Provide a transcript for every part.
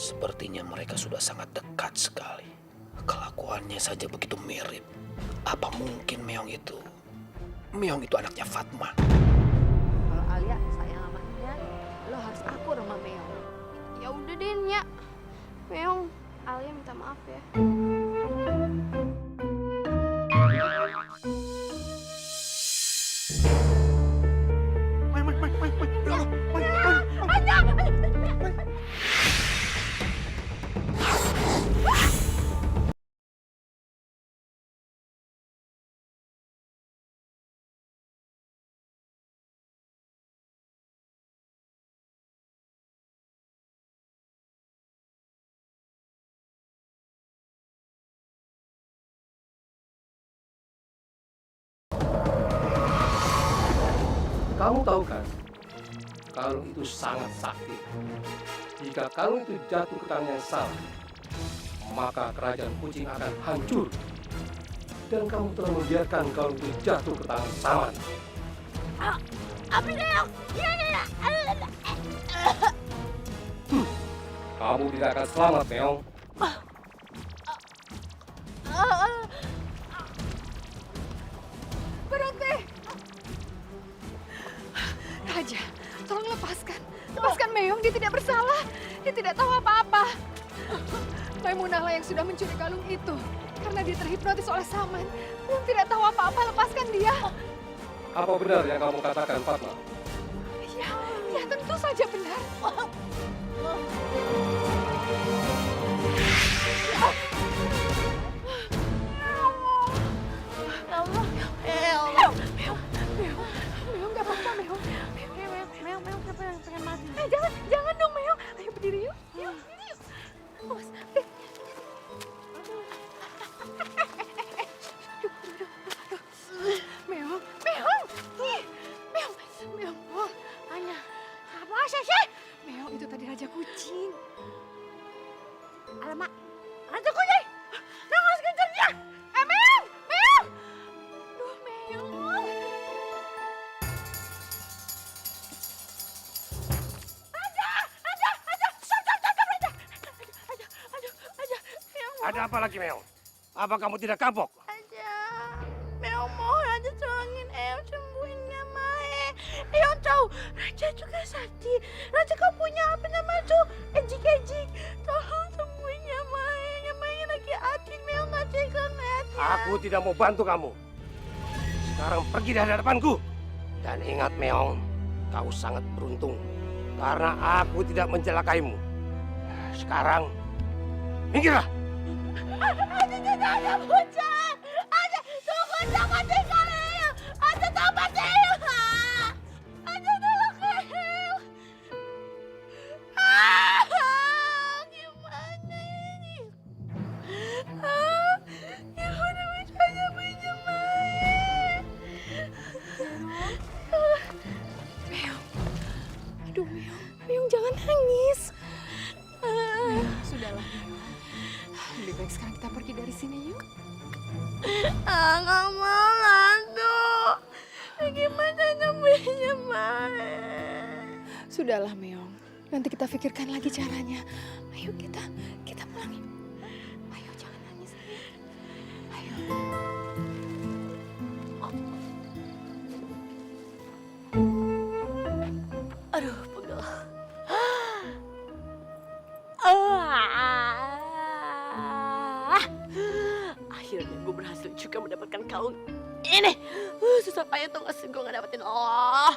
Sepertinya mereka sudah sangat dekat sekali. Kelakuannya saja begitu mirip. Apa mungkin Meong itu anaknya Fatma? Kalau Alia sayang sama Nya, lo harus akur sama Meong. Ya udah deh, Nya. Meong, Alia minta maaf ya. Kamu tahu kan, kalung itu sangat sakti. Jika kalung itu jatuh ke tangan yang salah, maka kerajaan kucing akan hancur. Dan kamu telah membiarkan kalung itu jatuh ke tangan Saman. Kamu tidak akan selamat, Meong. Berhenti! Raja, tolong lepaskan. Lepaskan Meong, dia tidak bersalah. Dia tidak tahu apa-apa. Maimunah lah yang sudah mencuri kalung itu. Karena dia terhipnotis oleh Saman. Meong tidak tahu apa-apa, lepaskan dia. Apa benar yang kamu katakan, Fatma? Ya, ya tentu saja benar. Meong, gak apa-apa, Meong. Meong, siapa yang pengen mati? Jangan dong, Meong. Ayo berdiri yuk. Yuk, berdiri yuk. Awas. Meong. Oh, Anya, apa sih? Meong itu tadi raja kucing. Alamak, Raja Kucing! Meong harus kejar dia! Meong! Duh, Meong. Ada apa lagi, Meong? Apa kamu tidak kapok? Raja, Meong mohon Raja tolongin Eong sembuhin Nyamae. Eong tahu, Raja juga sakti. Raja kau punya apa nama itu? Ejik-ejik. Tolong sembuhin Nyamae. Nyamae lagi atin, Meong gak tega ngeliatnya. Aku tidak mau bantu kamu. Sekarang pergi dari hadapanku. Dan ingat, Meong, kau sangat beruntung. Karena aku tidak mencelakaimu. Sekarang, minggirlah. Ada bocah. Ada, tunggu, jangan tinggal Eong. Ada tobat Eong. Ada tolong Eong. Gimana ini? Gimana bisa Nyamae? Meong. Aduh, Meong. Meong, jangan nangis. Sudahlah, Meong. Lebih baik sekarang kita pergi dari sini yuk. Nggak mau Lando. Gimana nyembuhin Nyamae? Sudahlah, Meong. Nanti kita pikirkan lagi caranya. Ayo kita pulang yuk. Ayo jangan nangis. Ayo. Aduh, pegel. Akhirnya gue berhasil juga mendapatkan kalung ini. Susah payah tau gak sih gue gak dapetin. Kalau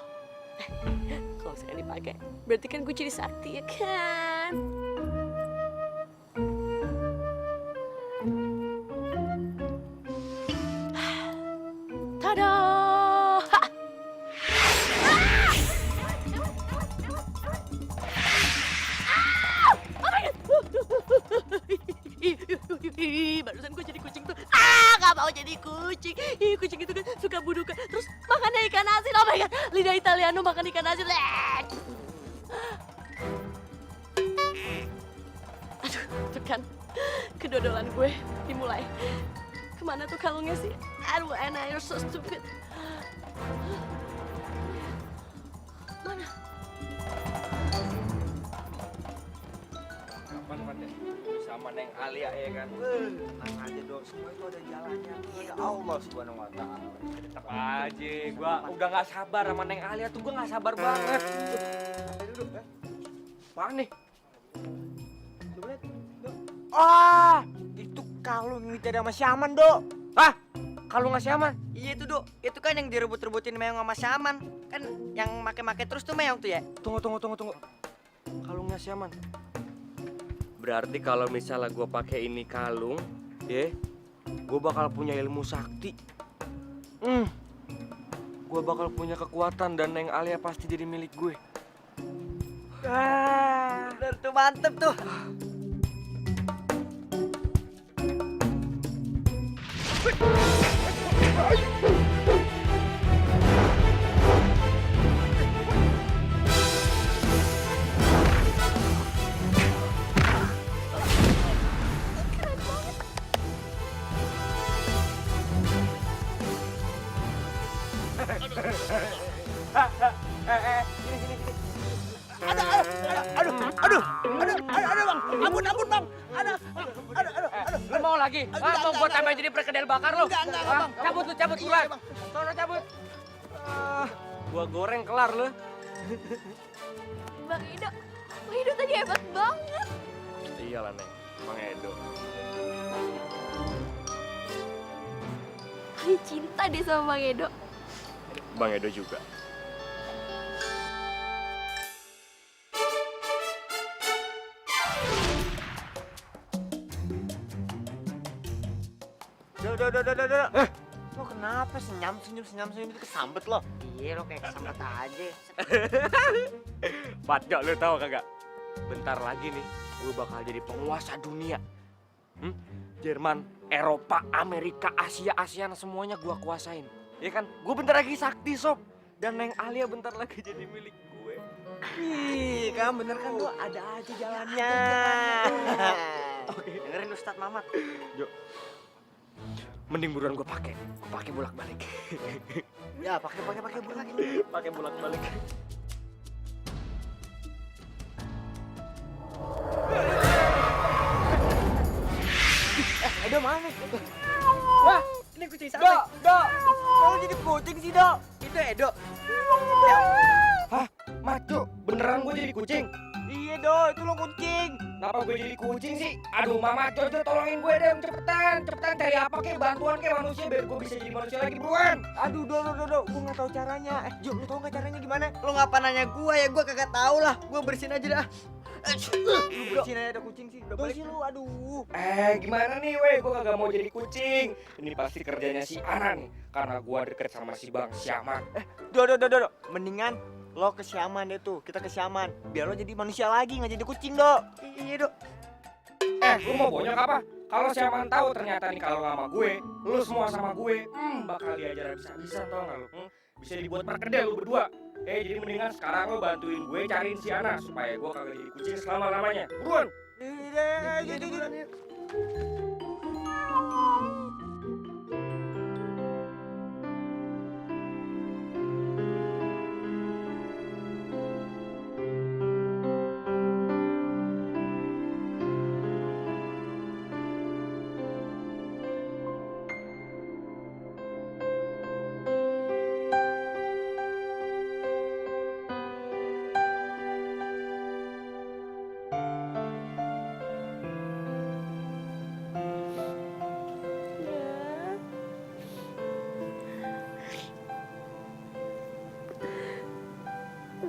misalkan dipakai, berarti kan gue jadi sakti ya kan? Tada! Barusan gue jadi kucing tuh. Gak mau jadi kucing. Kucing itu kan suka budukan. Terus makan ikan asin. Oh my god, lidah Italiano makan ikan asin. Aduh, tuh kan kedodolan gue dimulai. Kemana tuh kalungnya sih? Aduh, Anna, you're so stupid. Mana? Kapan banget ya sama Neng Alia ya kan. Tenang aja dong, semua itu ada jalannya. Ya Allah Subhanahu wa taala. Tetap aja gua udah gak sabar sama Neng Alia tuh, gua gak sabar banget. Duduk ya. Apaan nih? Coba lihat. Ah, itu kalung yang dicari sama Syaman, Dok. Ah, kalung sama Syaman? Iya itu, Dok. Itu kan yang direbut-rebutin Meong sama Syaman. Kan yang make-make terus tuh Meong tuh ya. Tunggu. Kalungnya Syaman. Berarti kalau misalnya gue pakai ini kalung, ya, gue bakal punya ilmu sakti. Gue bakal punya kekuatan dan Neng Alia pasti jadi milik gue. Bener tuh, mantep tuh. Aduh bang, ampun bang. Aduh. Lu mau lagi? Mau gue tambahin jadi perkedel bakar lu? Enggak, Bang. Cabut keluar. Bang. Sono cabut. Gua goreng kelar lu. Bang Ido tadi hebat banget. Iyalah Neng, Bang Edo. Aku cinta deh sama Bang Edo. Bang Edo juga. Udah. Lo kenapa senyum itu kesambet lo? Iya lo kayak kesambet aja. Patjo, lu tahu kagak? Bentar lagi nih, gue bakal jadi penguasa dunia. Jerman, Eropa, Amerika, Asia, ASEAN semuanya gue kuasain. Ya kan? Gue bentar lagi sakti sob. Dan Neng Alia bentar lagi jadi milik gue. Ih, kamu bener kan lo ada aja jalannya. Oke, dengerin Ustadz Mamat. Jo, mending buruan gue pakai bolak-balik. Ya, pakai bolak. Pakai bolak-balik. Edo mana? Wah, ini kucing siapa? Dok. Kalau jadi kucing sih, Dok. Itu Edo. Hah? Maco, beneran gue jadi kucing? Iya, Dok, itu lo kucing. Kenapa gue jadi kucing sih? Aduh Mama Jojo tolongin gue deh, cepetan cari apa kek, bantuan kek manusia biar gue bisa jadi manusia lagi buruan. Aduh, Dok, gue nggak tahu caranya. Jo, lu tahu nggak caranya gimana? Lo ngapa nanya gue ya? Gue kagak tahu lah. Gue bersihin aja dah. Lu bersihin aja ada kucing sih. Tuh sih lu, aduh. Gimana nih weh, gue kagak mau jadi kucing. Ini pasti kerjanya si Ana nih, karena gue deket sama si Bang Syaman. Dok. Mendingan lo ke Syaman deh tuh. Kita ke Syaman. Biar lo jadi manusia lagi, nggak jadi kucing, Dok. Iya, Dok. Lu mau bonyok apa? Kalau Syaman tahu ternyata nih kalau sama gue, lu semua sama gue, bakal diajar habis-habisan tau gak lu? Bisa dibuat perkedel lu berdua. Jadi mendingan sekarang lu bantuin gue cariin si Ana supaya gue kagak jadi kucing selama-lamanya. Buruan! Iya.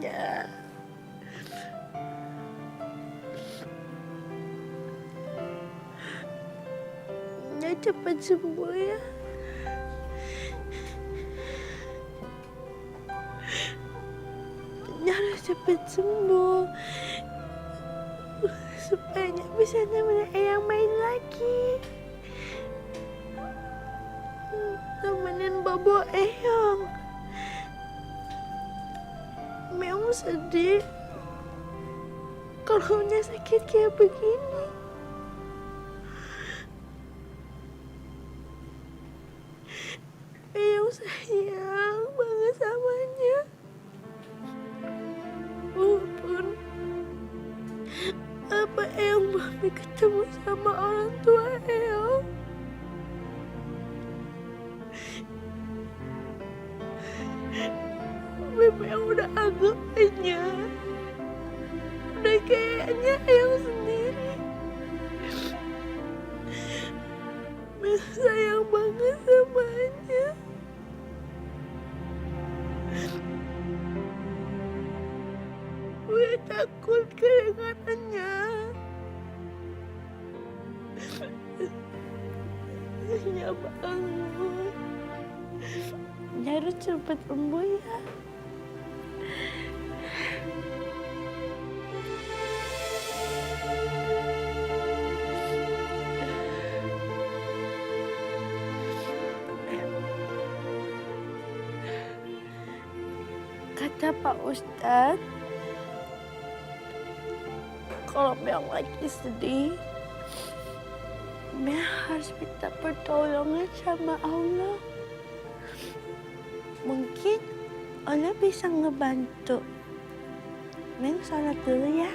Ya. Ya cepat sembuh ya. Ya harus cepat sembuh. Supaya bisa nemenin Eyang main lagi. Temenin Bobo Eyang. Meong sedih kalau punya sakit kayak begini. Meong sayang banget samanya. Walaupun apa yang mami Meong udah anggapnya. Udah kayaknya Eyang sendiri. Meong sayang banget samanya. Gue takut kehilangannya. Ya bangun. Harus cepet sembuh ya. Kata Pak Ustadz, kalau Meong lagi sedih, Meong harus minta pertolongan sama Allah. Mungkin Allah bisa ngebantu. Meong sholat dulu ya.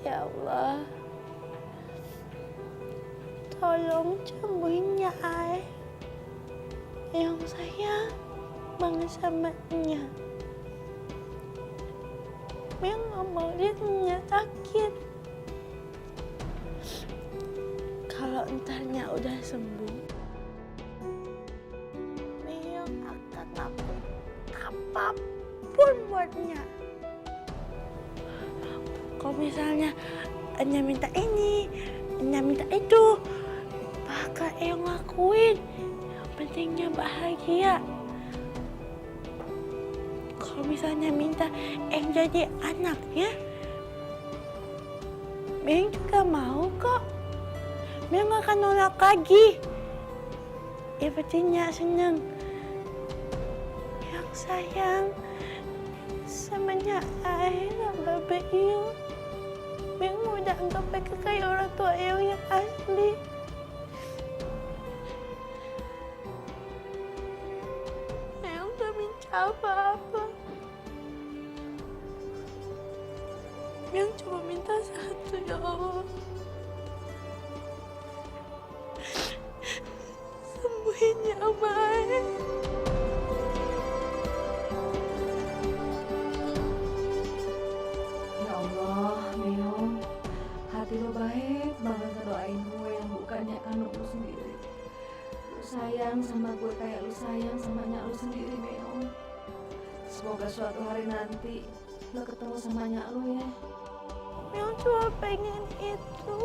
Ya Allah, tolong sembuhin ya Ay. Yang sayang banget sama Nya. Meong gak mau lihat Nya sakit. Kalau entarnya udah sembuh, Meong akan lakukan apapun buat Nya. Kalau misalnya Nya minta ini, Nya minta itu, bakal Eyang lakuin. Yang pentingnya bahagia. Kalau misalnya minta Eyang jadi anaknya, Meong juga mau kok. Meong gak akan nolak lagi. Ya pentingnya seneng. Yang sayang sama Nya Ay sama Eyang. Meong udah anggap mereka kayak orang tua Eyang yang asli. Eyang gak minta apa-apa. Meong cuma minta satu, ya Allah. Sembuhin ya Mai. Ya Allah, Meong, hati lo baik banget ngedoain gue yang bukannya kandung lo sendiri. Lo sayang sama gue kayak lo sayang sama nyak lo sendiri, Meong. Semoga suatu hari nanti lo ketemu sama nyak lo ya. Meong cuma pengen itu.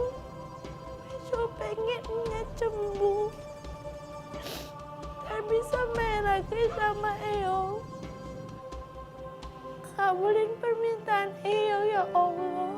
Meong cuma pengen Nya sembuh. Dan bisa main lagi sama Eyang. Kabulin permintaan Eyang ya Allah.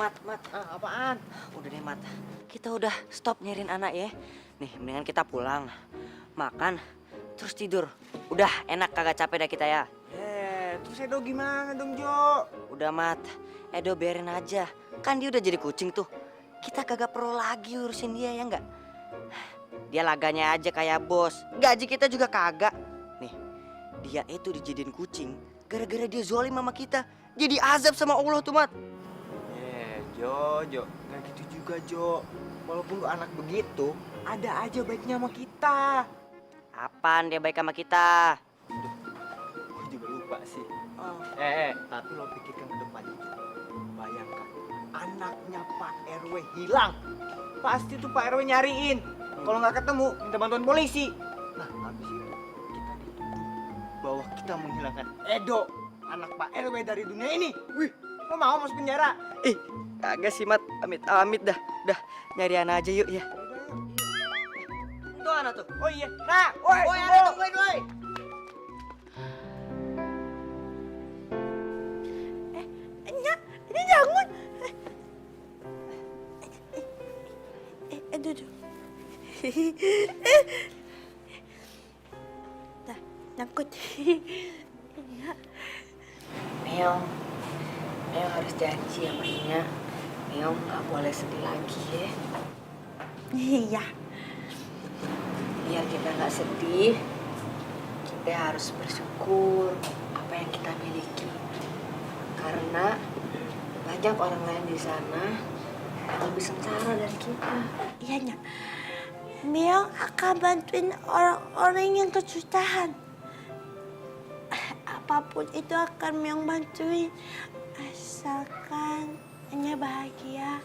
Mat. Apaan? Udah deh, Mat. Kita udah stop nyariin anak ya. Nih, mendingan kita pulang, makan, terus tidur. Udah, enak kagak capek dah kita ya. Terus Edo gimana dong, Jo? Udah, Mat. Edo biarin aja. Kan dia udah jadi kucing tuh. Kita kagak perlu lagi urusin dia, ya enggak? Dia laganya aja kayak bos. Gaji kita juga kagak. Nih, dia itu dijadiin kucing gara-gara dia zolim sama kita. Jadi azab sama Allah tuh, Mat. Jo. Nggak gitu juga, Jo. Walaupun lu anak begitu, ada aja baiknya sama kita. Apaan dia baik sama kita? Gue juga lupa sih. Tapi lo pikirkan ke depan. Bayangkan, anaknya Pak RW hilang. Pasti tuh Pak RW nyariin. Kalau nggak ketemu, minta bantuan polisi. Nah, habis itu kita dituduh bahwa kita menghilangkan Edo, anak Pak RW dari dunia ini. Wih, lo mau masuk penjara? Kagak sih, Mat. Amit dah. Udah, nyari anak aja yuk ya. Tuh anak tuh. Oh iya. Nah, woi, Anak tungguin, woi. Ini jangan. Aduh. Dah, nyangkut. Meong harus janji sama Nia. Meong nggak boleh sedih lagi ya. Iya. Biar kita nggak sedih, kita harus bersyukur apa yang kita miliki. Karena banyak orang lain di sana yang lebih sengsara dari kita. Iya, Nya. Meong akan bantuin orang-orang yang kesusahan. Apapun itu akan Meong bantuin. Asalkan Nya bahagia.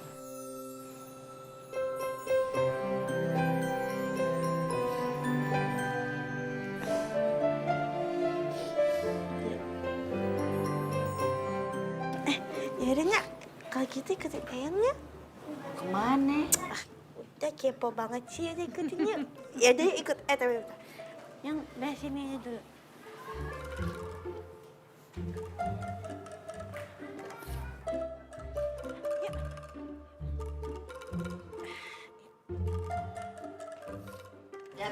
Yaudah, Nya. Kalau gitu ikutin Meongnya. Kemana? Udah kepo banget sih, udah ikutin yuk. Ya udah ikut, tapi bentar. Yang dari sini aja dulu. Yuk.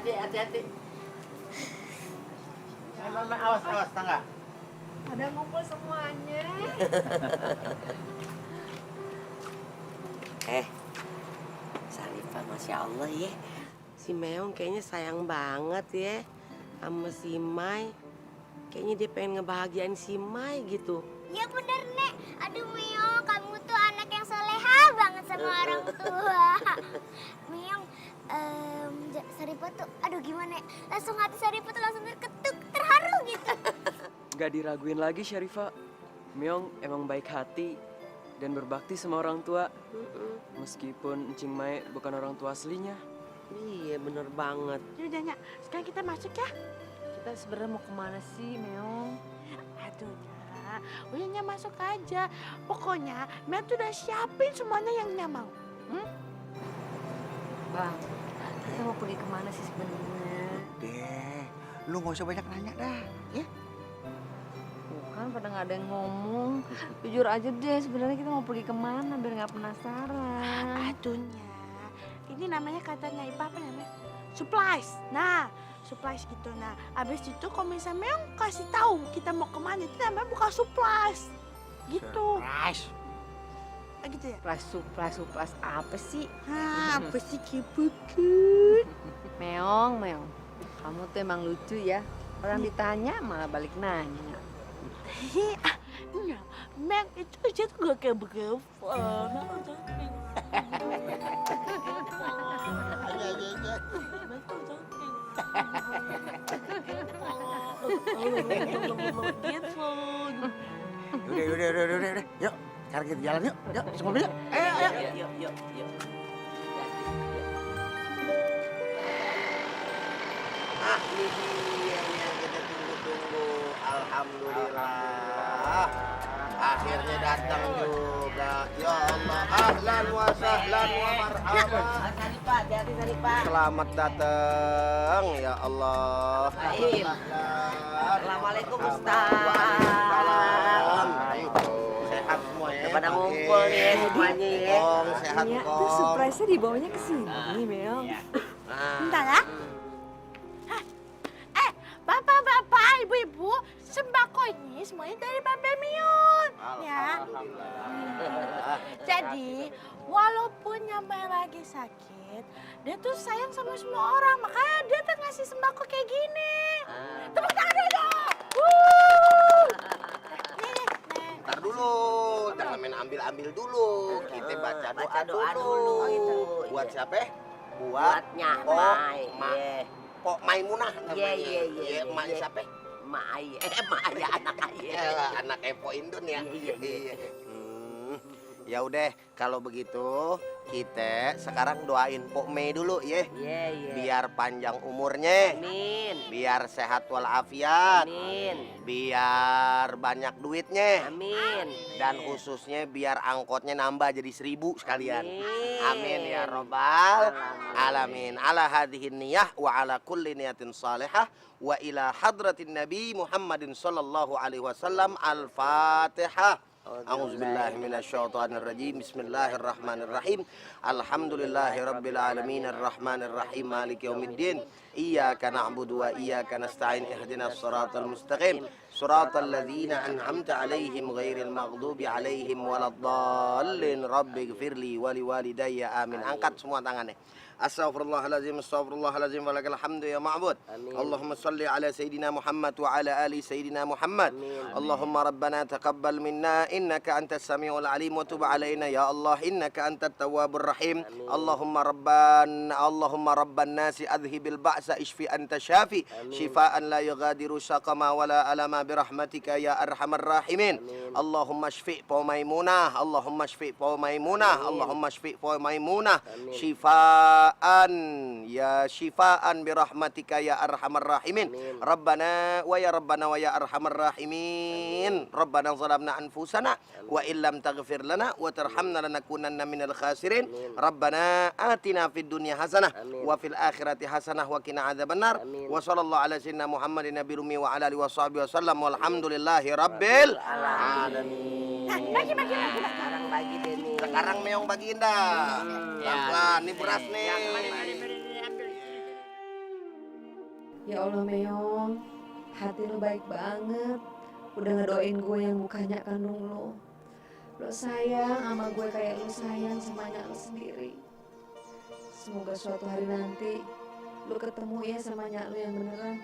Hati-hati. Awas, tangga. Ada ngumpul semuanya. Sarifah, Masya Allah ya. Si Meong kayaknya sayang banget ya sama si Mai. Kayaknya dia pengen ngebahagiain si Mai gitu. Iya bener, Nek. Aduh, Meong, kamu tuh anak yang soleha banget sama orang tua. Meong, Saripah tuh, aduh gimana ya? Langsung hati Saripah tuh langsung terketuk, terharu gitu. Gak diraguin lagi, Syarifah. Meong emang baik hati dan berbakti sama orang tua. Meskipun Encing Mai bukan orang tua aslinya. Iya, bener banget. Yaudah, Nya. Sekarang kita masuk ya. Kita sebenarnya mau kemana sih, Meong? Aduh, Nya. Udah, Nya masuk aja. Pokoknya, Meong tuh udah siapin semuanya yang Nya mau. Bang, kita mau pergi kemana sih sebenarnya? Deh, lu nggak usah banyak nanya dah, ya? Bukan, pada nggak ada yang ngomong. Jujur aja deh, sebenarnya kita mau pergi kemana biar nggak penasaran. Aduh, Nya. Ini namanya katanya Ipa apa namanya? Supplies. Nah, supplies gitu. Nah, abis itu kalau misalnya Meong kasih tahu kita mau kemana, itu namanya bukan supplies. Gitu. Surprise. Gitu ya? Suplas apa sih? Apa sih kibukut? Meong. Kamu tuh emang lucu ya. Orang ditanya malah balik nanya. Iya, Meong itu aja tuh gak kayak begitu. Udah. Yuk, sekarang kita jalan yuk. Yuk, semua yuk. Ayo. Yuk. Ini dia yang kita tunggu-tunggu. Alhamdulillah. Akhirnya datang juga. Ya Allah, ahlan wa sahlan wa marhaban. Saripah, hati-hati Saripah. Selamat datang, ya Allah. Baik. Assalamualaikum Ustaz. Waalaikumsalam. Sehat semua ya. pada ngumpul nih ya semuanya ya. Kong, sehat Iya, Kong. tuh surprise-nya dibawanya ke sini, Meong. Bentar ya. Hah. Bapak-bapak, ibu-ibu, sembako ini semuanya dari Babe Mion. Ya. Jadi, walaupun Nyamai lagi sakit, dia tuh sayang sama semua orang. Makanya dia tuh ngasih sembako kayak gini. Tepuk tangan dulu dong. Nih. Ntar dulu, jangan main ambil-ambil dulu. Kita baca doa, dulu. Oh, gitu. Buat Iya. siapa? Buat Nyamai. Iya. Pok Maimunah namanya. Iya. Mak siapa? Mak Ayah, anak Ayah. Anak Epo Indun ya. Iya. Ya udah, kalau begitu kita sekarang doain Pok Mei dulu ya. Iya. Biar panjang umurnya. Amin. Biar sehat walafiat. Amin. Biar banyak duitnya. Amin. Dan khususnya biar angkotnya nambah jadi 1000 sekalian. Amin. Amin ya robbal alamin. Ala hadhihi niyah wa ala kulli niyatin salihah wa ila hadratin nabi Muhammadin sallallahu alaihi wasallam. Al-Fatihah. A'udzubillahi minasyaitonir rajim. Bismillahirrahmanirrahim. Alhamdulillahirabbil alamin arrahmanir rahim maliki yaumiddin. Iyyaka na'budu wa iyyaka nasta'in ihdinas siratal mustaqim. Siratal ladzina an'amta 'alaihim ghairil maghdubi 'alaihim waladdallin. Rabbighfirli wa liwalidayya. Amin. Angkat semua tangannya. Astaghfirullahaladzim, astaghfirullahaladzim, walakal hamdu ya ma'bud. Allahumma salli ala Sayyidina Muhammad wa ala ali Sayyidina Muhammad. Allahumma rabbana taqabbal minna innaka antas samiul alim wa tub alaina ya Allah innaka antat tawwabur rahim. Allahumma rabban nasi adhibil ba'sa ishfi anta syafi shifaan la yughadiru saqama wala alama birahmatika ya arhamar rahimin. Allahumma shfi' po Maimunah, Allahumma shfi' po Maimunah, Allahumma shfi' po Maimunah shifaan birahmatika ya arhamar rahimin. Rabbana wa ya arhamar rahimin. Rabbana zalamna anfusana wa illam taghfir lana wa tarhamna lanakunanna minal khasirin. Rabbana atina fid dunya hasanah wa fil akhirati hasanah wa qina adzabannar. Wa sallallahu ala sayyidina Muhammadin nabiyil ummi wa ala alihi washabihi wasallam walhamdulillahi rabbil alamin. Sekarang bagi deh nih. Sekarang Meong bagiin dah. Pelan-pelan, ini beras nih. Ya Allah, Meong. Hati lo baik banget. Udah ngedoain gue yang bukannya kandung lo. Lo sayang sama gue kayak lo sayang sama anak lo sendiri. Semoga suatu hari nanti lo ketemu ya sama anak lo yang beneran.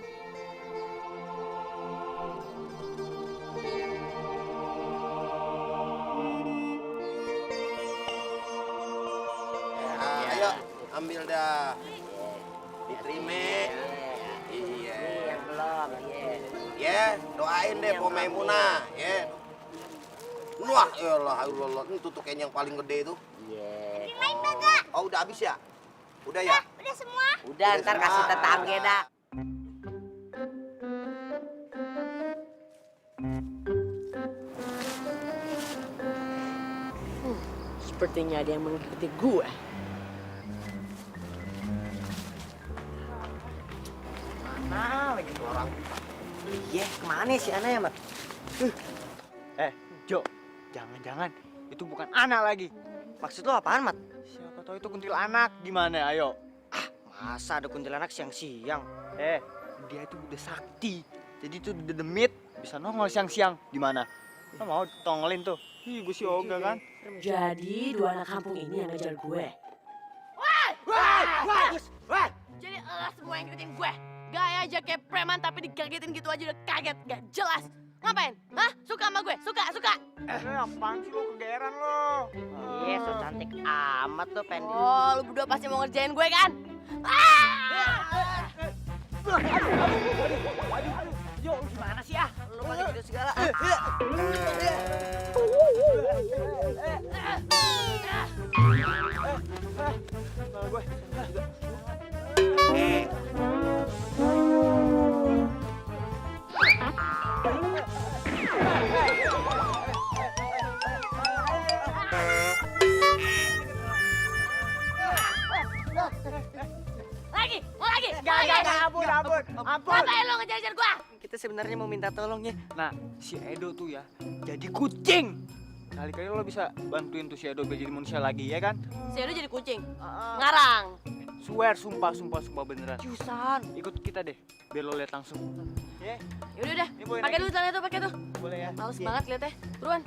Ayo, ambil dah. Diterima. Iya. Yang belum, Ya, doain deh Po Maimunah, ya. Wah, ya Allah, itu tuh kayaknya yang paling gede itu. Iya. Lain kagak? Oh, udah habis ya? Udah ya? Udah semua? Udah, ntar kasih tetangga dah. Sepertinya ada yang mengikuti gue. Mana lagi tuh orang? Iya, kemana sih Ana ya, Mat? Jo, jangan-jangan itu bukan anak lagi. Maksud lo apaan, Mat? Siapa tahu itu kuntilanak. Gimana, ayo? Masa ada kuntilanak siang-siang? Dia itu udah sakti. Jadi itu udah demit, bisa nongol siang-siang. Gimana? Lo mau tongolin tuh? Ih, gue si Oga kan. Jadi dua anak kampung ini yang ngejar gue. Jadi lo semua yang ngikutin gue. Gaya aja kayak preman tapi dikagetin gitu aja udah kaget. Gak jelas. Ngapain? Hah? Suka sama gue? Suka? Apaan sih lo kegeeran lo? Iya, so cantik amat lo, Pendi. Oh, lu berdua pasti mau ngerjain gue kan? Yo, gimana sih ah? Lo pakai gitu segala. Mau lagi? Ampun. Ngapain lo ngejar-ngejar gue? Kita sebenarnya mau minta tolong ya. Nah, si Edo tuh ya jadi kucing. Kali-kali lo bisa bantuin tuh si Edo biar jadi manusia lagi, ya kan? Si Edo jadi kucing. Ngarang. Swear, sumpah beneran. Jusan. Ikut kita deh, biar lo lihat langsung. Ya, Yaudah udah. Ini boleh Pakai naik. dulu celana itu, pakai tuh. boleh ya? Males banget liatnya. Buruan.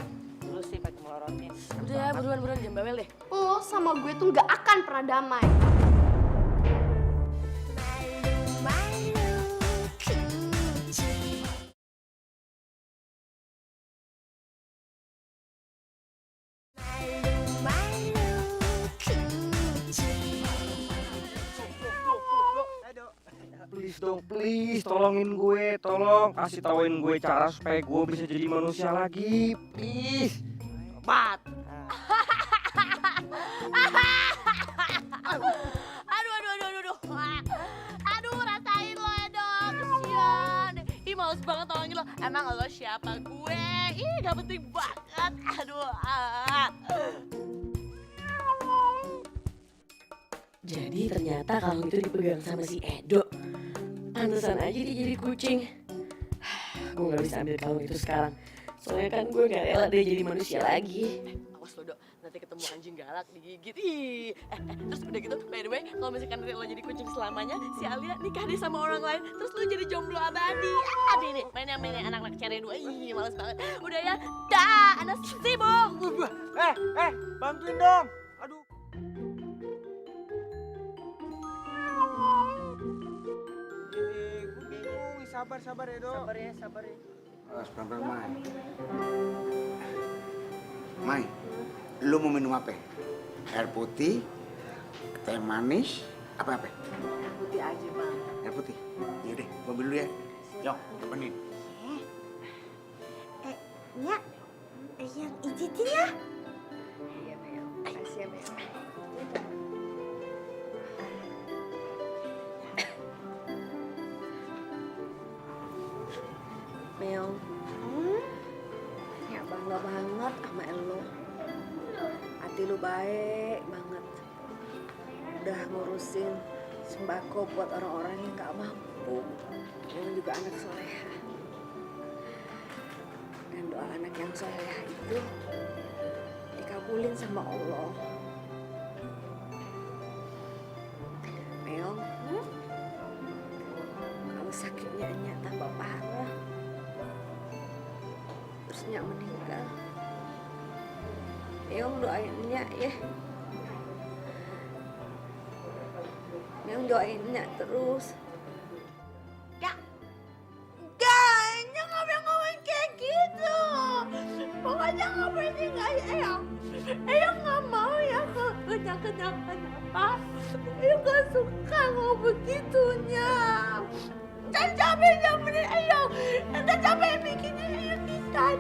Lu sih pakai melorotin. Udah ya, buruan jangan bawel deh. Lo sama gue tuh nggak akan pernah damai. Please dong, please tolongin gue, tolong kasih tauin gue cara supaya gue bisa jadi manusia lagi, please. Bat. Aduh. Aduh, rasain lo Edo, kesian. Ih, males banget tolongin lo. Emang lo siapa gue? Ih, gak penting banget. Aduh. Jadi ternyata kalung itu dipegang sama si Edo. Pantesan aja dia jadi kucing. Gue gak bisa ambil kalung itu sekarang. Soalnya kan gue gak rela dia jadi manusia lagi. Awas lo, Dok. Nanti ketemu anjing galak digigit. Ih. Terus udah gitu, by the way, kalau misalkan nanti lo jadi kucing selamanya, si Alia nikah deh sama orang lain. Terus lo jadi jomblo abadi. Adi nih, main anak-anak cere dua. Ih, males banget. Udah ya, dah, anak sibuk. Bantuin dong. Aduh. Gue bingung. Sabar Edo. Sabar ya. Pelan-pelan, Mai. Mai, lu mau minum apa? Air putih, teh manis, apa-apa? Air putih aja, Bang. Air putih? Yaudah, gua ambil dulu ya. Yuk, temenin. Nya, yang ijitin ya. Iya, Mel. Makasih ya, Mel. Mel, ya bangga banget sama elo. Hati lu baik banget. Udah ngurusin sembako buat orang-orang yang gak mampu. Yang juga anak soleha. Dan doa anak yang soleha itu dikabulin sama Allah. Mel, kalau sakitnya Nya tambah parah, terus Nya meninggal, Meong doain Nya ya. Meong doain Nya terus. Kayaknya nggak boleh ngomong kayak gitu. Pokoknya nggak boleh tinggalin Eyang. Eyang nggak mau ya kenapa. Eyang nggak suka ngomong begitunya. Dan capek nyamperin Eyang. Dan capek bikinnya Eyang intan.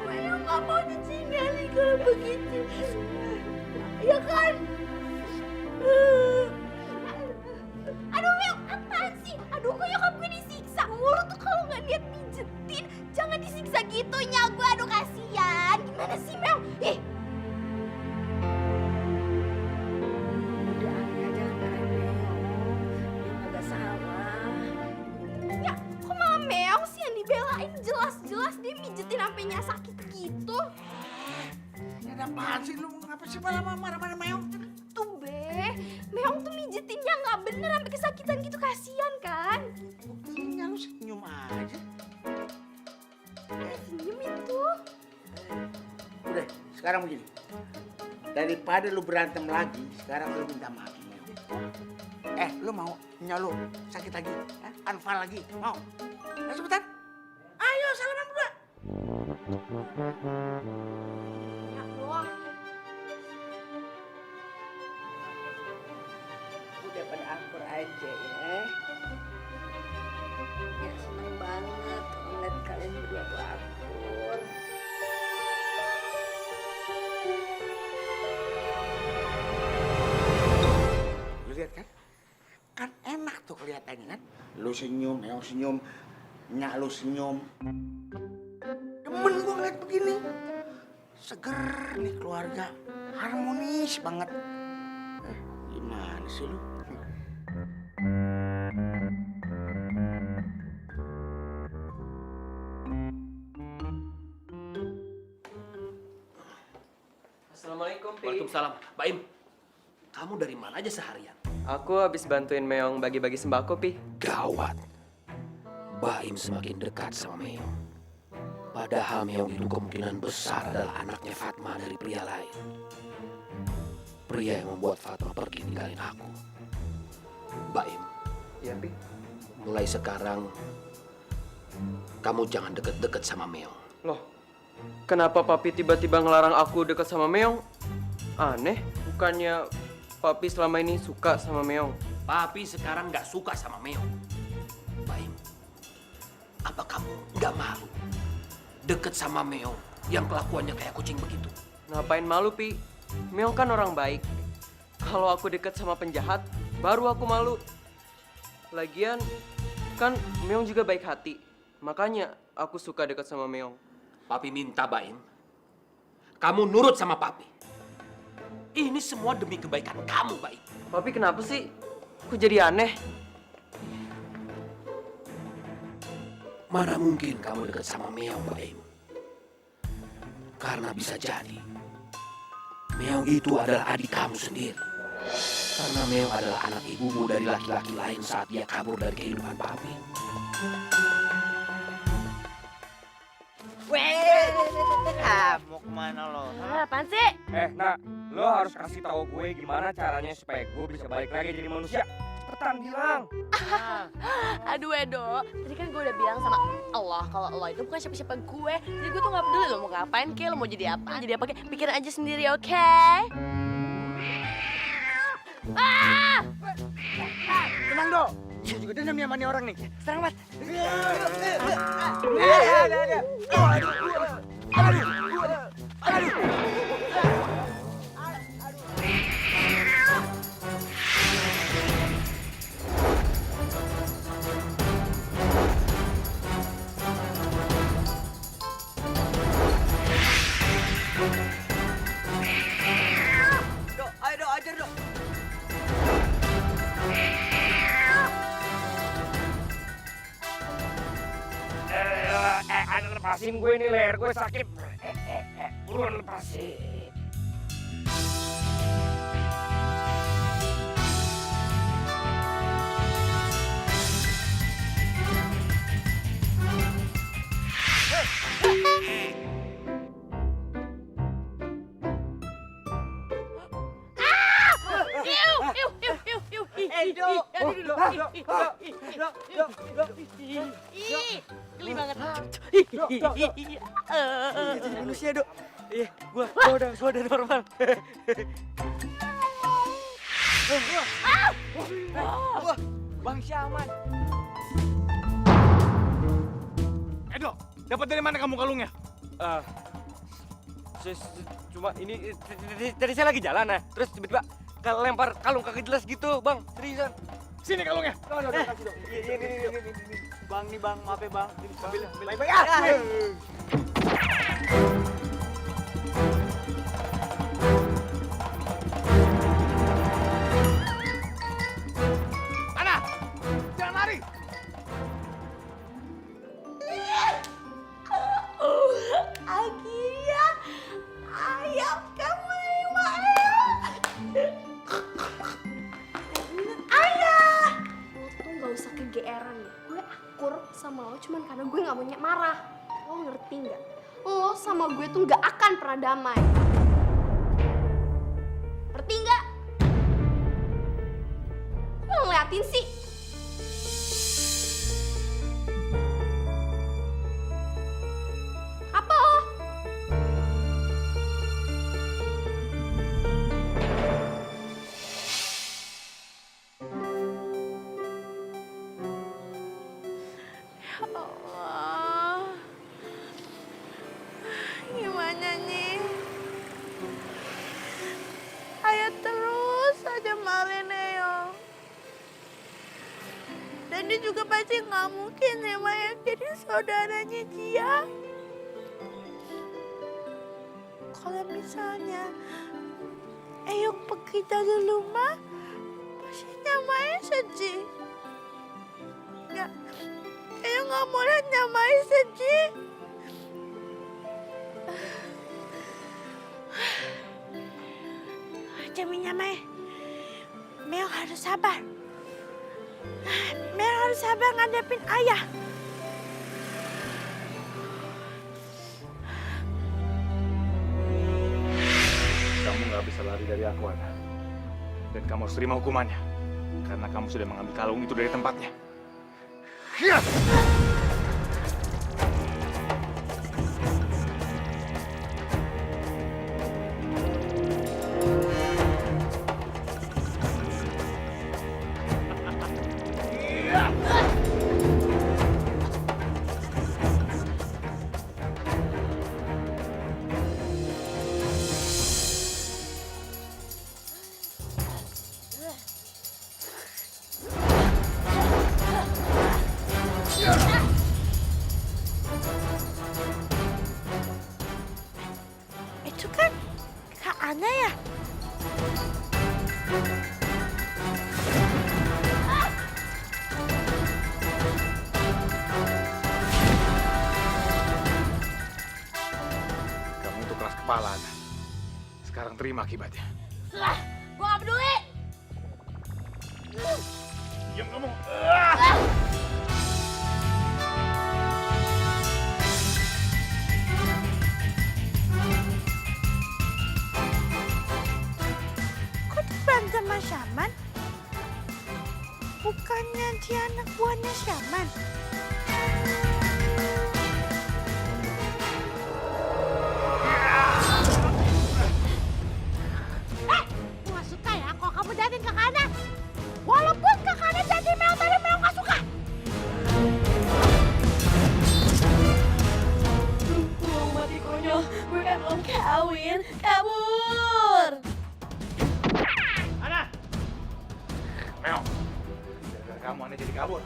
Eyang nggak mau ditinggalin kalau begitu. Ya kan? Aduh Mel, apaan sih? Aduh kok nyokap gue disiksa. Mulut tuh kalau nggak lihat pijetin. Jangan disiksa gitu nya gue. Aduh kasihan. Gimana sih Mel? Ih. Udah Alia jangan marahin Meong. Meong agak salah. Ya, kok malah Meong sih yang dibelain? Jelas-jelas dia mijetin sampai nya sakit gitu. Ada apaan sih lu? Ngapa sih malah marah-marah Meong? Tuh be, Meong tuh mijetinnya nggak bener sampai kesakitan gitu, kasihan kan? Buktinya lu senyum aja. Senyum itu. Udah, sekarang begini. Daripada lu berantem lagi, sekarang lu minta maaf Meong. Lu mau nyalo sakit lagi? Anfal lagi? Mau? Nah, cepetan. Ayo, salaman berdua. Ya doang. Udah pada akur aja ya. Ya seneng banget ngeliat kalian berdua tuh akur. Lu lihat kan? Kan enak tuh kelihatannya kan? Lu senyum, Meong senyum, Nyak lu senyum. Demen gua ngeliat begini. Seger nih keluarga, harmonis banget. Gimana sih lu? Waalaikumsalam. Baim, kamu dari mana aja seharian? Aku habis bantuin Meong bagi-bagi sembako, Pi. Gawat. Baim semakin dekat sama Meong. Padahal Meong itu kemungkinan besar adalah anaknya Fatma dari pria lain. Pria yang membuat Fatma pergi ninggalin aku. Baim, Iya, Pi. mulai sekarang kamu jangan deket-deket sama Meong. Loh, kenapa Papi tiba-tiba ngelarang aku deket sama Meong? Aneh, bukannya Papi selama ini suka sama Meong? Papi sekarang nggak suka sama Meong. Baim, apa kamu nggak malu deket sama Meong yang kelakuannya kayak kucing begitu? Ngapain malu, Pi? Meong kan orang baik. Kalau aku deket sama penjahat, baru aku malu. Lagian, kan Meong juga baik hati. Makanya aku suka deket sama Meong. Papi minta, Baim, kamu nurut sama Papi. Ini semua demi kebaikan kamu, Baim. Papi kenapa sih? Kok jadi aneh? Mana mungkin kamu dekat sama Meong, Baim? Karena bisa jadi Meong itu adalah adik kamu sendiri. Karena Meong adalah anak ibumu dari laki-laki lain saat dia kabur dari kehidupan Papi. Mau kemana lo? Apaan sih? Nak, lo harus kasih tahu gue gimana caranya supaya gue bisa balik lagi jadi manusia. Cepetan bilang. Aduh Edo, tadi kan gue udah bilang sama Allah kalau lo itu bukan siapa-siapa gue. Jadi gue tuh gak peduli lo mau ngapain ke, lo mau jadi apa ke, pikirin aja sendiri, oke? Tenang dong. Saya juga dendam ya sama nih orang nih. Serang mat. Dok, ayo dok, ajar dok. Lepasin gue nih, leher gue sakit. Buruan lepasin. Geli banget. Jadi manusia dok. Iya, gua udah normal. Wah, Bang Syaman. Edo, dapat dari mana kamu kalungnya? Cuma ini tadi saya lagi jalan nah, terus tiba-tiba lempar kalung kagak jelas gitu, Bang. Seriusan. Sini kalungnya. Kasih dong. Ini. Bang nih bang, maaf ya bang. Ini ambil. Baik-baik. Ah. Mana? Jangan lari. Agia, ayam kamu Lo tuh gak usah kegeeran ya. Gue akur sama lo cuman karena gue gak mau marah. Lo ngerti gak? Lo sama gue tuh gak akan pernah damai. Ngerti gak? Lo ngeliatin sih? Apa lo? Allah, gimana nih? Ayah terus aja malin Eyong. Dan dia juga pasti nggak mungkin ya Maya jadi saudaranya dia. Kalau misalnya Eyong pergi dari rumah, pastinya Maya sedih. Nggak, Eyong nggak mau lihat Maya sedih. aja Minyamai. Meong harus sabar. Meong harus sabar ngadepin ayah. Kamu nggak bisa lari dari aku, Ana. Dan kamu harus terima hukumannya. Karena kamu sudah mengambil kalung itu dari tempatnya. Hiya! Itu kan Kak Ana ya? Kamu itu keras kepala, Ana. Sekarang terima akibatnya. Lah, gua gak peduli. Diam kamu. Kok diberantem sama Syaman? Bukannya dia anak buahnya Syaman? Gua gak suka ya kalau kamu jahatin Kakak Ana. Walaupun Kakak Ana jadi Meong, tapi Meong gak suka. Mau mati konyol, gue kan belum kawin, kabur. Ana! Meong. Gara-gara kamu, Ana jadi kabur.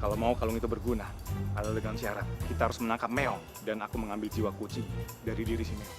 Kalau mau kalung itu berguna, adalah dengan syarat kita harus menangkap Meong dan aku mengambil jiwa kucing dari diri si Meong.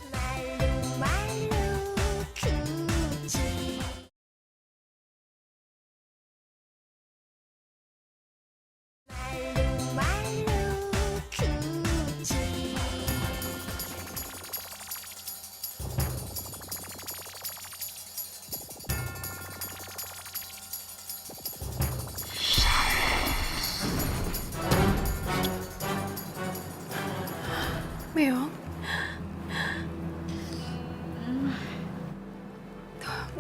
Meong.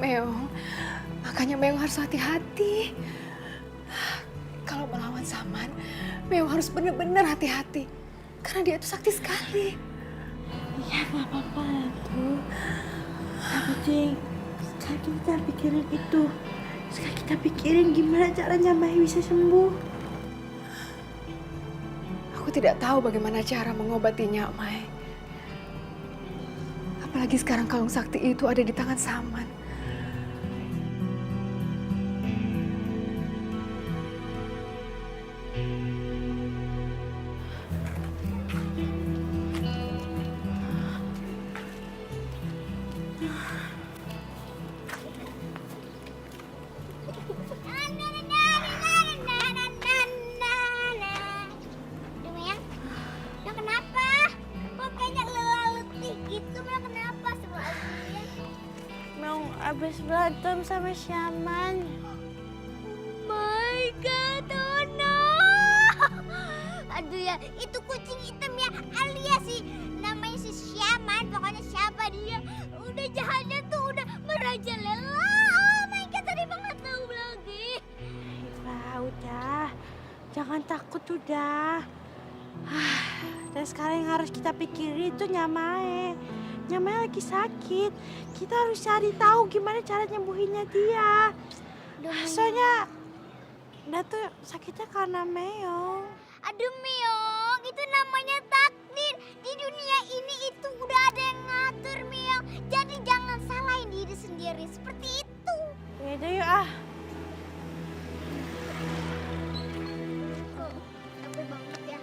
Meong, makanya Meong harus hati-hati. Kalau melawan Saman, Meong harus benar-benar hati-hati. Karena dia itu sakti sekali. Iya, gak apa-apa tuh. Tapi Cing, sekarang kita pikirin itu. Sekarang kita pikirin gimana caranya Mai bisa sembuh. Aku tidak tahu bagaimana cara mengobatinya, Mai. Apalagi sekarang kalung sakti itu ada di tangan Saman. Aduh, Meong. Meong kenapa? Kok kayaknya lelah letih gitu, Meong kenapa? Meong abis berantem sama Syaman. My God, oh no! Aduh ya, itu kucing hitam ya, alias si namanya si Syaman, pokoknya siapa dia. Udah jahatnya tuh udah merajalela. Oh my God, tadi banget tahu lagi. Udah, jangan takut udah. Dan sekarang yang harus kita pikirin itu Nyamae. Nyamae lagi sakit. Kita harus cari tahu gimana cara nyembuhinnya dia. Soalnya dia tuh sakitnya karena Meong. Aduh Meong, itu namanya takdir. Di dunia ini itu udah ada yang ngatur Meong. Jadi jangan salahin diri sendiri seperti itu. Ya udah yuk ah. Capek banget ya.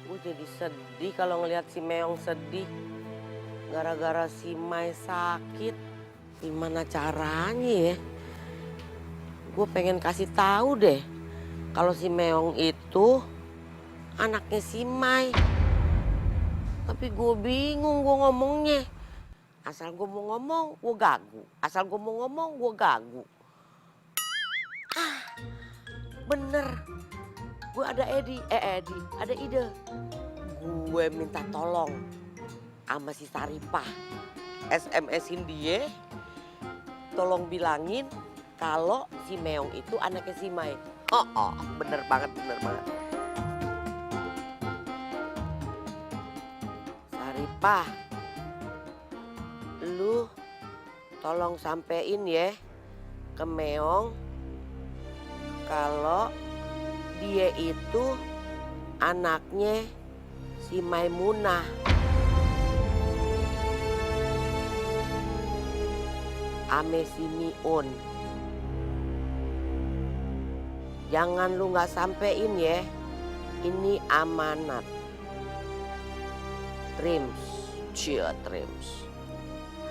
Gue jadi sedih kalau ngelihat si Meong sedih. Gara-gara si Mai sakit. Gimana caranya ya? gue pengen kasih tahu deh kalau si Meong itu anaknya si Mai. Tapi gue bingung gue ngomongnya. Asal gue mau ngomong, gue gagu. Asal gue mau ngomong, gue gagu. Bener. Gue ada ada ide. Gue minta tolong sama si Saripah. SMS-in dia, tolong bilangin kalau si Meong itu anaknya si Mai. Bener banget, bener banget. Saripah, lu tolong sampein ya ke Meong kalau dia itu anaknya si Maimunah. Ame si Miun. Jangan lu nggak sampein ya. Ini amanat. Trims, Trims.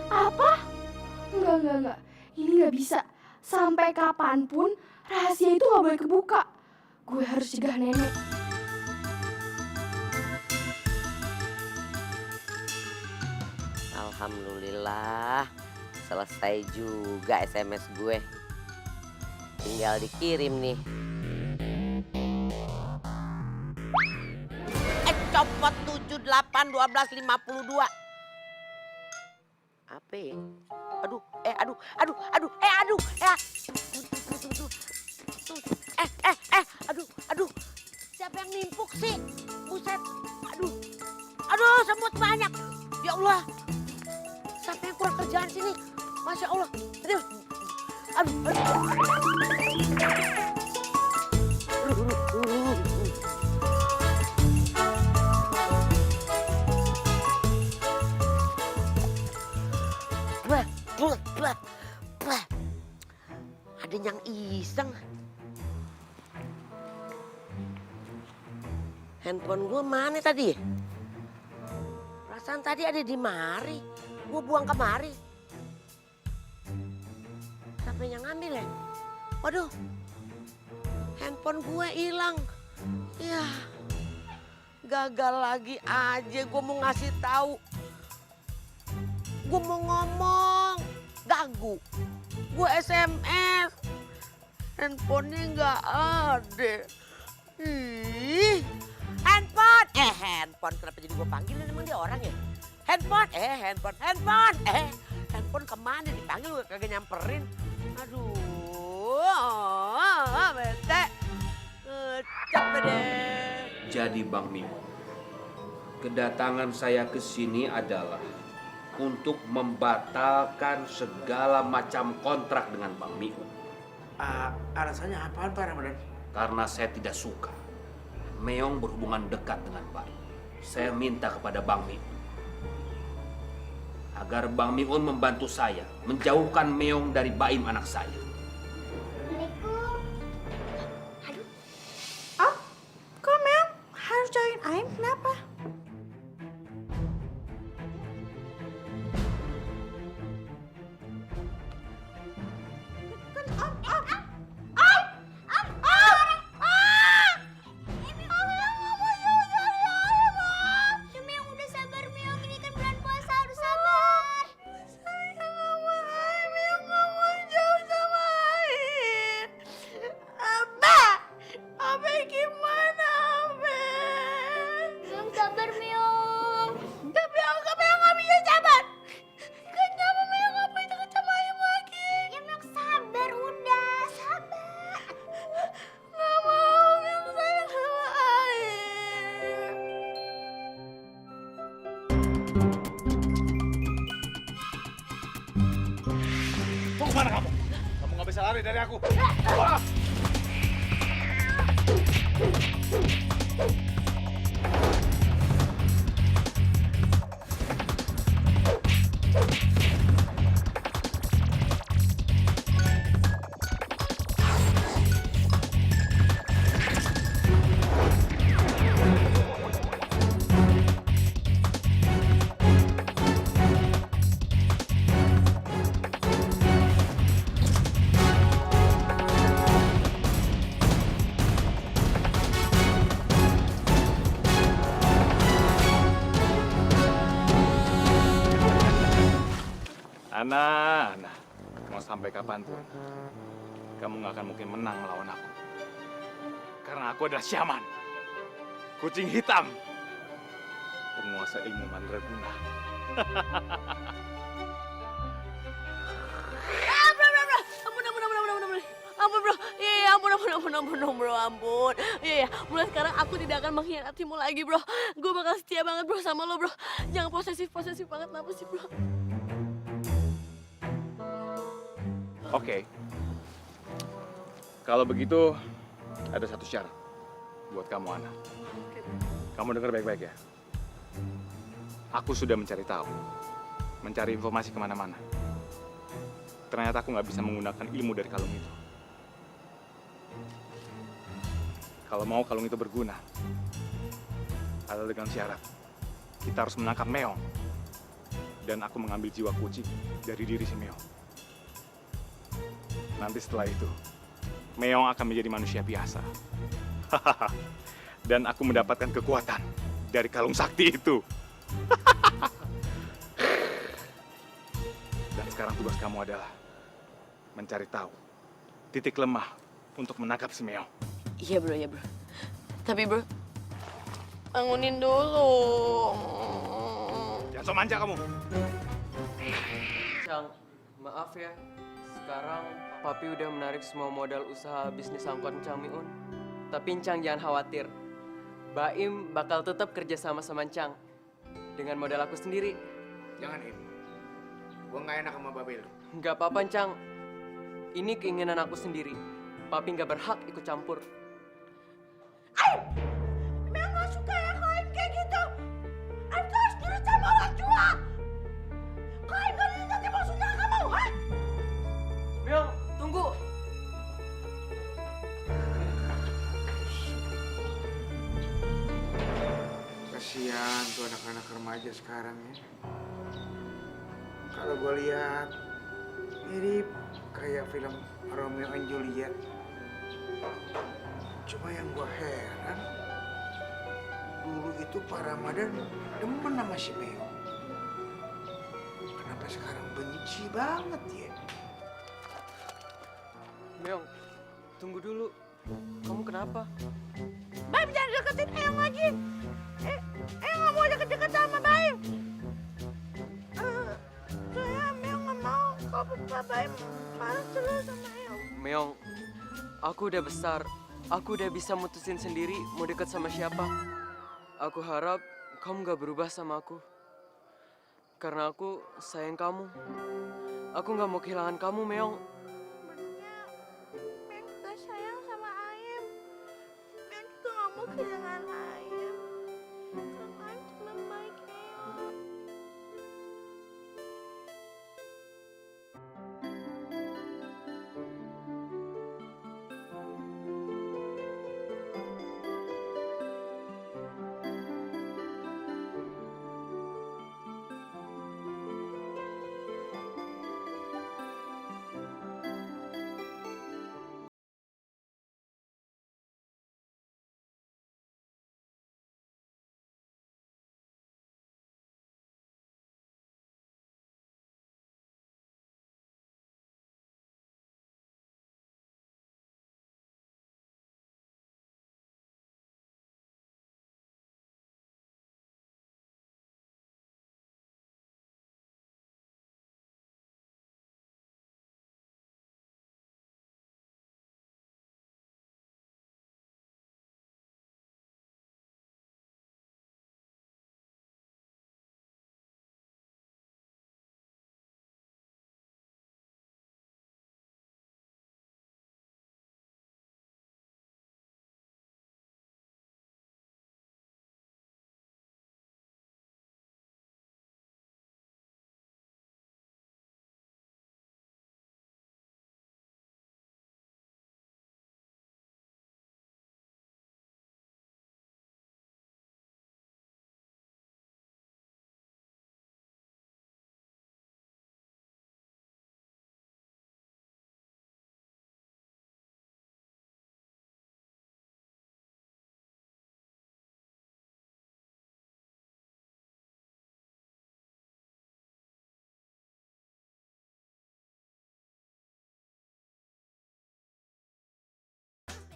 Apa? Enggak. Ini nggak bisa. Sampai kapanpun rahasia itu nggak boleh kebuka. Gue harus cegah nenek. Alhamdulillah, selesai juga SMS gue. Tinggal dikirim nih. Copot 781252. Apa ya? Aduh. Siapa yang nimpuk sih? Buset. Aduh, semut banyak. Ya Allah. Siapa yang kurang kerjaan sini? Masya Allah. Ada yang iseng. Handphone gue mana tadi? Perasaan tadi ada di mari. Gue buang kemari. Siapa yang ngambil ya? Waduh, handphone gue hilang. Ya, gagal lagi aja. Gue mau ngasih tahu. Gue mau ngomong, gagu. Gue SMS, handphonenya nggak ada. Handphone. Kenapa jadi gue panggilin, emang dia orang ya? Handphone. Handphone kemana? Dipanggil gue kagak nyamperin. Aduh, bete. Capek deh. Jadi Bang Mimo, kedatangan saya ke sini adalah untuk membatalkan segala macam kontrak dengan Bang Mimo. Alasannya apaan Pak Ramadan? Karena saya tidak suka Meong berhubungan dekat dengan Baim. Saya minta kepada Bang Mimo agar Bang Miun membantu saya menjauhkan Meong dari Baim anak saya. Kok Meong harus join Aim? Kenapa? Kemana kamu? Kamu nggak bisa lari dari aku. Ana. Mau sampai kapanpun, kamu nggak akan mungkin menang melawan aku. Karena aku adalah Syaman, kucing hitam, penguasa ilmu mandraguna. Ampun bro, iya ampun bro, ampun. Iya, mulai sekarang aku tidak akan mengkhianatimu lagi bro. Gue bakal setia banget bro sama lo bro. Jangan posesif banget, kenapa sih bro? Oke. Kalau begitu, ada satu syarat buat kamu, Ana. Kamu dengar baik-baik ya. Aku sudah mencari tahu, mencari informasi kemana-mana. Ternyata aku nggak bisa menggunakan ilmu dari kalung itu. Kalau mau kalung itu berguna, adalah dengan syarat kita harus menangkap Meong. Dan aku mengambil jiwa kucing dari diri si Meong. Nanti setelah itu, Meong akan menjadi manusia biasa. Dan aku mendapatkan kekuatan dari kalung sakti itu. Dan sekarang tugas kamu adalah mencari tahu titik lemah untuk menangkap si Meong. Iya bro. Tapi bro, bangunin dulu. Jangan so manja kamu. Cang, maaf ya. Sekarang Papi udah menarik semua modal usaha bisnis angkot Cang Miun. Tapi Cang jangan khawatir. Baim bakal tetap kerja sama Cang. Dengan modal aku sendiri. Jangan, Im. Gua nggak enak sama Babel. Nggak apa-apa, Cang. Ini keinginan aku sendiri. Papi nggak berhak ikut campur. Memang gak suka ya kalau Aim kayak gitu. Aim tuh harus nurut sama orang tua. Kalau Aim gak nanti mau sudah kamu, ha? Meong, tunggu. Kasihan tuh anak-anak remaja sekarang ya. Kalau gue lihat mirip kayak film Romeo and Juliet. Cuma yang gue heran, dulu itu Pak Ramadan demen sama si Meo. Kenapa sekarang benci banget ya? Meong, tunggu dulu. Kamu kenapa? Baim jangan deketin Eyang lagi. Eyang gak mau deket-deket sama Baim. Saya Meong gak mau kalau Papa Baim marah terus sama Eyang. Meong, aku udah besar. Aku udah bisa mutusin sendiri mau deket sama siapa. Aku harap kamu gak berubah sama aku. Karena aku sayang kamu. Aku gak mau kehilangan kamu, Meong. Sebenarnya Meong juga sayang sama Aim. Meong juga gak mau kehilangan